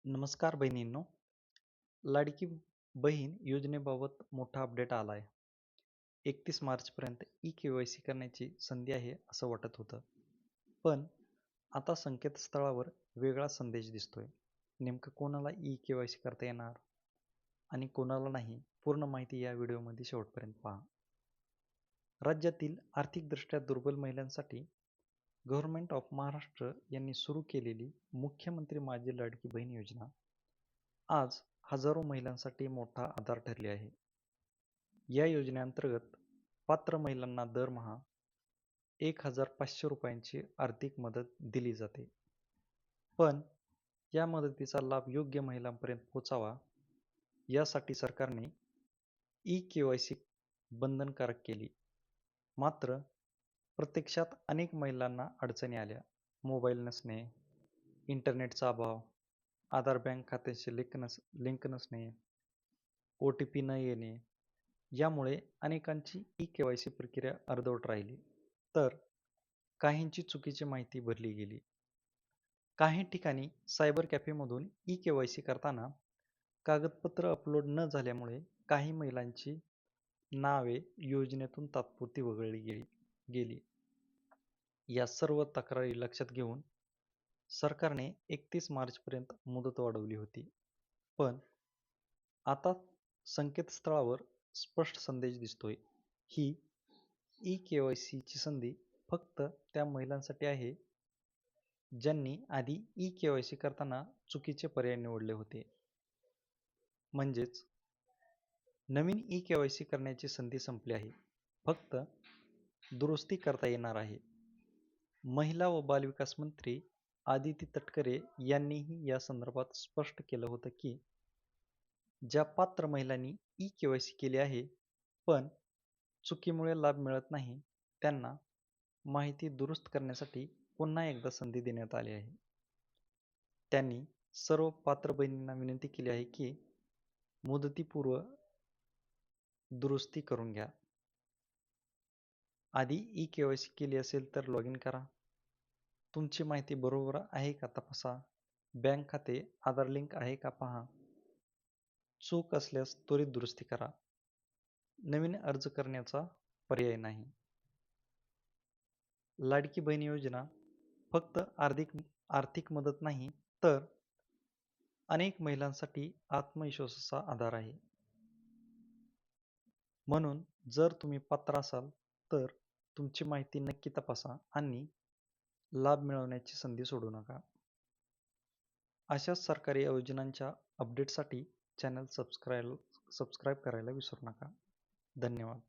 नमस्कार बहिणींनो. लाडकी बहीण योजनेबाबत मोठा अपडेट आला आहे. 31 मार्चपर्यंत ई-के.वाय.सी करण्याची संधी आहे असं वाटत होतं. पण आता संकेतस्थळावर वेगळा संदेश दिसतोय. नेमकं कोणाला ई-के.वाय.सी करता येणार आणि कोणाला नाही, पूर्ण माहिती या व्हिडिओमध्ये शेवटपर्यंत पहा. राज्यातील आर्थिकदृष्ट्या दुर्बल महिलांसाठी गव्हर्नमेंट ऑफ महाराष्ट्र यांनी सुरू केलेली मुख्यमंत्री माझी लाडकी बहीण योजना आज हजारो महिलांसाठी मोठा आधार ठरली आहे. या योजनेअंतर्गत पात्र महिलांना दरमहा 1,500 रुपयांची आर्थिक मदत दिली जाते. पण या मदतीचा लाभ योग्य महिलांपर्यंत पोहोचावा यासाठी सरकारने ई-के.वाय.सी बंधनकारक केली. मात्र प्रत्यक्षात अनेक महिलांना अडचणी आल्या. मोबाईल नसणे, इंटरनेटचा अभाव, आधार बँक खात्याशी लिंक नसणे, OTP न येणे यामुळे अनेकांची ई-के.वाय.सी प्रक्रिया अर्धवट राहिली. तर काहींची चुकीची माहिती भरली गेली. काही ठिकाणी सायबर कॅफेमधून ई-के.वाय.सी करताना कागदपत्र अपलोड न झाल्यामुळे काही महिलांची नावे योजनेतून तात्पुरती वगळली गेली. या सर्व तक्रारी लक्षात घेऊन सरकारने 31 मार्चपर्यंत मुदत वाढवली होती. पण आता संकेतस्थळावर स्पष्ट संदेश दिसतोय. ही ई-के.वाय.सी संधी फक्त त्या महिलांसाठी आहे ज्यांनी आधी ई-के.वाय.सी करताना चुकीचे पर्याय निवडले होते. म्हणजेच नवीन ई-के.वाय.सी करण्याची संधी संपली आहे. फक्त दुरुस्ती करता येणार आहे. महिला व बालविकास मंत्री आदिती तटकरे यांनीही या संदर्भात स्पष्ट केलं होतं की ज्या पात्र महिलांनी ई-के.वाय.सी केली आहे पण चुकीमुळे लाभ मिळत नाही, त्यांना माहिती दुरुस्त करण्यासाठी पुन्हा एकदा संधी देण्यात आली आहे. त्यांनी सर्व पात्र बहिणींना विनंती केली आहे की मुदतीपूर्व दुरुस्ती करून घ्या. आधी ई-के.वाय.सी केली असेल तर लॉग इन करा. तुमची माहिती बरोबर आहे का तपासा. बँक खाते, आधार लिंक आहे का पहा. चूक असल्यास त्वरित दुरुस्ती करा. नवीन अर्ज करण्याचा पर्याय नाही. लाडकी बहीण योजना फक्त आर्थिक मदत नाही तर अनेक महिलांसाठी आत्मविश्वासाचा आधार आहे. म्हणून जर तुम्ही पात्र असाल तर तुमची माहिती नक्की तपासा आणि लाभ मिळवण्याची संधी सोडू नका. अशाच सरकारी योजनांच्या अपडेटसाठी चॅनल सबस्क्राईब करायला विसरू नका. धन्यवाद.